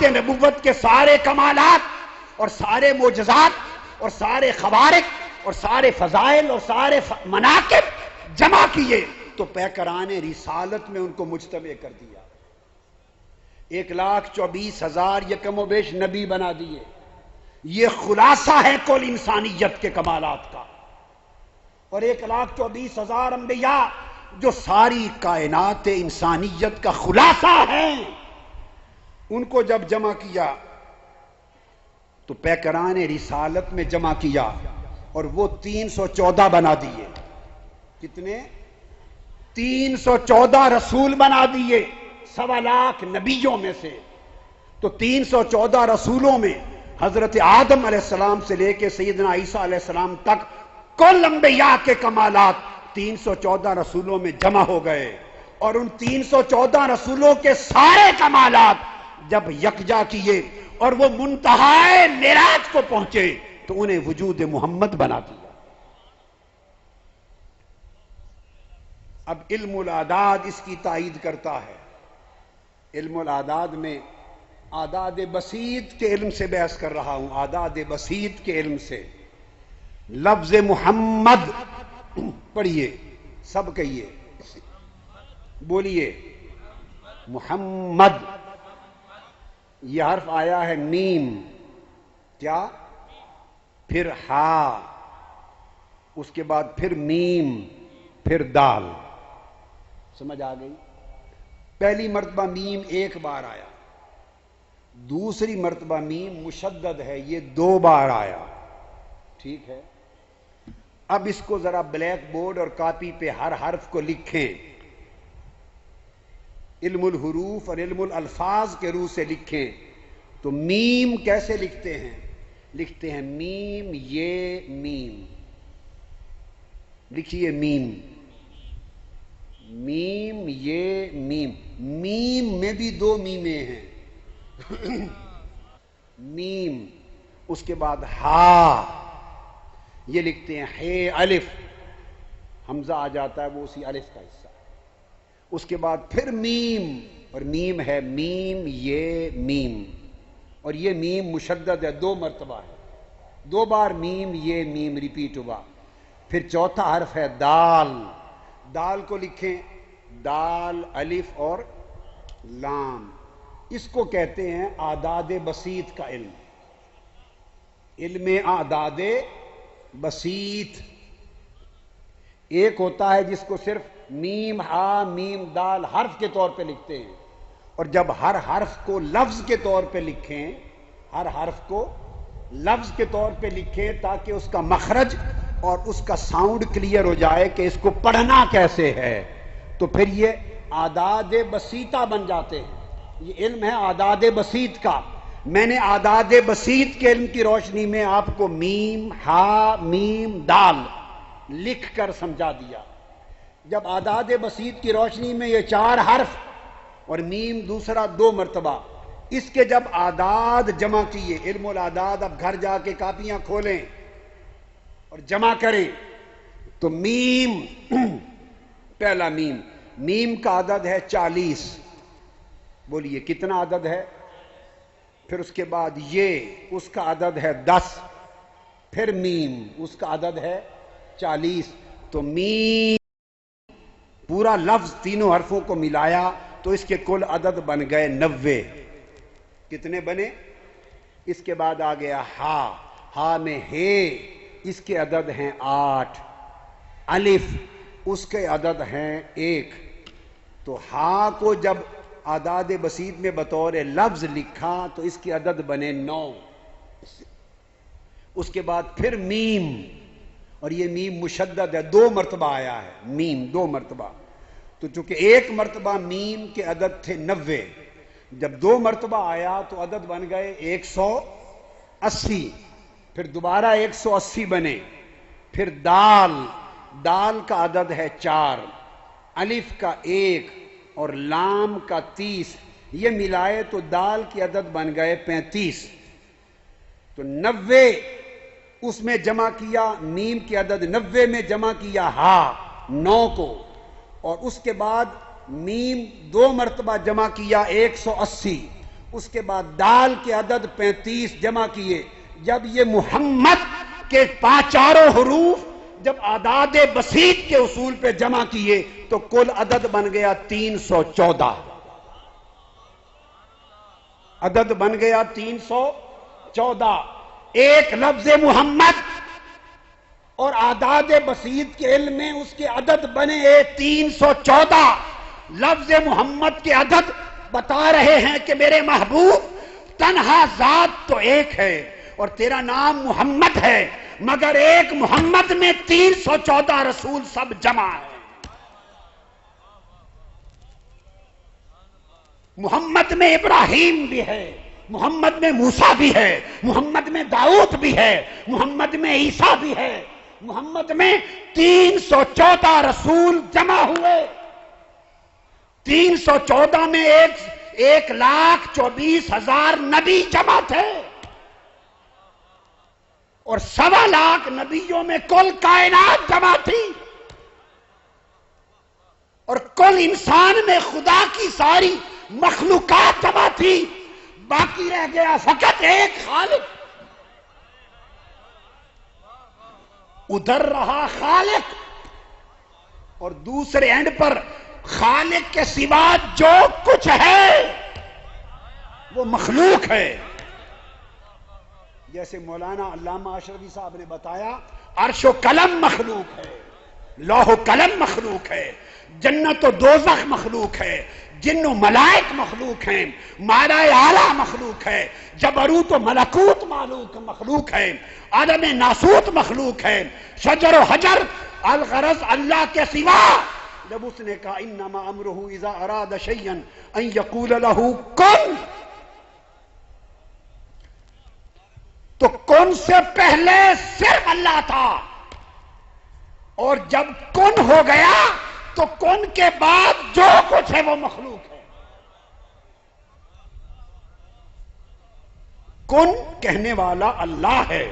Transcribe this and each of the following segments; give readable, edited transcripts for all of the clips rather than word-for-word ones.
دعوت نبوت کے سارے کمالات اور سارے معجزات اور سارے خوارق اور سارے فضائل اور سارے مناقب جمع کیے تو پیکران رسالت میں ان کو مجتمع کر دیا۔ 1,24,000 یکم و بیش نبی بنا دیے۔ یہ خلاصہ ہے کل انسانیت کے کمالات کا۔ اور 1,24,000 انبیاء جو ساری کائنات انسانیت کا خلاصہ ہیں، ان کو جب جمع کیا تو پیکران رسالت میں جمع کیا اور وہ 314 بنا دیے۔ کتنے؟ 314 رسول بنا دیے 1.25 لاکھ نبیوں میں سے۔ تو 314 رسولوں میں حضرت آدم علیہ السلام سے لے کے سیدنا عیسیٰ علیہ السلام تک کل انبیاء کے کمالات 314 رسولوں میں جمع ہو گئے، اور ان 314 رسولوں کے سارے کمالات جب یکجا کیے اور وہ منتہائے معراج کو پہنچے تو انہیں وجود محمد بنا دیا۔ اب علم الاعداد اس کی تائید کرتا ہے۔ علم الاعداد میں اعداد بسیط کے علم سے بحث کر رہا ہوں، اعداد بسیط کے علم سے۔ لفظ محمد پڑھیے، سب کہیے، بولیے محمد۔ یہ حرف آیا ہے میم، کیا؟ پھر ہا، اس کے بعد پھر میم، پھر دال۔ سمجھ آ گئی؟ پہلی مرتبہ میم ایک بار آیا، دوسری مرتبہ میم مشدد ہے، یہ 2 بار آیا۔ ٹھیک ہے؟ اب اس کو ذرا بلیک بورڈ اور کاپی پہ ہر حرف کو لکھیں، علم الحروف اور علم الالفاظ کے روح سے لکھیں۔ تو میم کیسے لکھتے ہیں؟ لکھتے ہیں میم یہ میم۔ لکھیے میم، میم یہ میم۔ میم میں بھی 2 میمیں ہیں، میم، اس کے بعد ہا، یہ لکھتے ہیں ہے الف، حمزہ آ جاتا ہے وہ اسی الف کا حصہ۔ اس کے بعد پھر میم، اور میم ہے میم یہ میم، اور یہ میم مشدد ہے، 2 مرتبہ ہے، 2 بار میم یہ میم ریپیٹ ہوا۔ پھر چوتھا حرف ہے دال۔ دال کو لکھیں، دال الف اور لام۔ اس کو کہتے ہیں اعداد بسیط کا علم، علم اعداد بسیط۔ ایک ہوتا ہے جس کو صرف میم ہا میم دال حرف کے طور پہ لکھتے ہیں، اور جب ہر حرف کو لفظ کے طور پہ لکھیں، ہر حرف کو لفظ کے طور پہ لکھیں تاکہ اس کا مخرج اور اس کا ساؤنڈ کلیئر ہو جائے کہ اس کو پڑھنا کیسے ہے، تو پھر یہ اعداد بسیطہ بن جاتے ہیں۔ یہ علم ہے اعداد بسیط کا۔ میں نے اعداد بسیط کے علم کی روشنی میں آپ کو میم ہا میم دال لکھ کر سمجھا دیا۔ جب اعداد بسیط کی روشنی میں یہ 4 حرف اور میم دوسرا 2 مرتبہ، اس کے جب اعداد جمع کیے، علم الاعداد، اب گھر جا کے کاپیاں کھولیں اور جمع کریں، تو میم، پہلا میم، میم کا عدد ہے 40۔ بولیے کتنا عدد ہے؟ پھر اس کے بعد یہ، اس کا عدد ہے 10، پھر میم، اس کا عدد ہے 40۔ تو میم پورا لفظ تینوں حرفوں کو ملایا تو اس کے کل عدد بن گئے 90۔ کتنے بنے؟ اس کے بعد آ گیا ہا، ہا میں ہے، اس کے عدد ہیں 8۔ الف، اس کے عدد ہیں 1۔ تو ہا کو جب اعداد بسیط میں بطور لفظ لکھا تو اس کے عدد بنے 9۔ اس کے بعد پھر میم، اور یہ میم مشدد ہے، 2 مرتبہ آیا ہے میم، 2 مرتبہ۔ تو چونکہ 1 مرتبہ میم کے عدد تھے 90، جب 2 مرتبہ آیا تو عدد بن گئے 180، پھر دوبارہ 180 بنے۔ پھر دال، دال کا عدد ہے 4، الف کا 1 اور لام کا 30، یہ ملائے تو دال کی عدد بن گئے 35۔ تو 90 اس میں جمع کیا، میم کی عدد 90 میں جمع کیا ہا 9 کو، اور اس کے بعد میم 2 مرتبہ جمع کیا 180، اس کے بعد دال کے عدد 35 جمع کیے. جب یہ محمد کے چاروں حروف جب اعداد بسیط کے اصول پہ جمع کیے تو کل عدد بن گیا 314. عدد بن گیا 314. ایک لفظ محمد اور اعداد بسیط کے علم میں اس کے عدد بنے 314. لفظ محمد کے عدد بتا رہے ہیں کہ میرے محبوب تنہا ذات تو ایک ہے اور تیرا نام محمد ہے، مگر ایک محمد میں 314 رسول سب جمع ہے. محمد میں ابراہیم بھی ہے، محمد میں موسیٰ بھی ہے، محمد میں داؤد بھی ہے، محمد میں عیسیٰ بھی ہے. محمد میں 314 رسول جمع ہوئے. 314 میں 1,24,000 نبی جمع تھے اور 1,25,000 نبیوں میں کل کائنات جمع تھی اور کل انسان میں خدا کی ساری مخلوقات جمع تھی. باقی رہ گیا فقط ایک خالق. ادھر رہا خالق اور دوسرے اینڈ پر خالق کے سوا جو کچھ ہے وہ مخلوق ہے. جیسے مولانا علامہ اشرفی صاحب نے بتایا، عرش و قلم مخلوق ہے، لوح و قلم مخلوق ہے، جنت و دوزخ مخلوق ہے، جن و ملائک مخلوق ہیں، مالا اعلیٰ مخلوق ہے، جبروت و ملکوت مخلوق ہے، عالم ناسوت مخلوق ہے، شجر و حجر. الغرض اللہ کے سوا جب اس نے کہا انما امرہ اذا اراد شیئا ان یقول لہ کن، تو کن سے پہلے صرف اللہ تھا اور جب کن ہو گیا تو کن کے بعد جو کچھ ہے وہ مخلوق ہے. کن کہنے والا اللہ ہے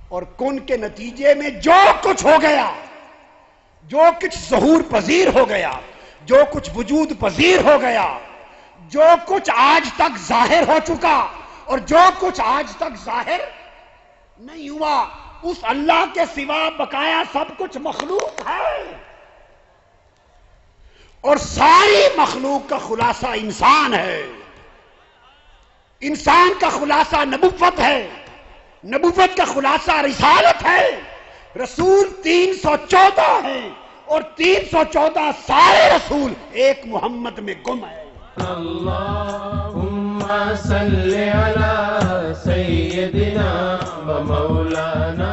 اور کن کے نتیجے میں جو کچھ ہو گیا، جو کچھ ظہور پذیر ہو گیا، جو کچھ وجود پذیر ہو گیا، جو کچھ آج تک ظاہر ہو چکا اور جو کچھ آج تک ظاہر نہیں ہوا، اس اللہ کے سوا بقایا سب کچھ مخلوق ہے. اور ساری مخلوق کا خلاصہ انسان ہے. انسان کا خلاصہ نبوت ہے، نبوت کا خلاصہ رسالت ہے. رسول 314 ہیں اور 314 سارے رسول ایک محمد میں گم ہے. اللہم صلی علی سیدنا و مولانا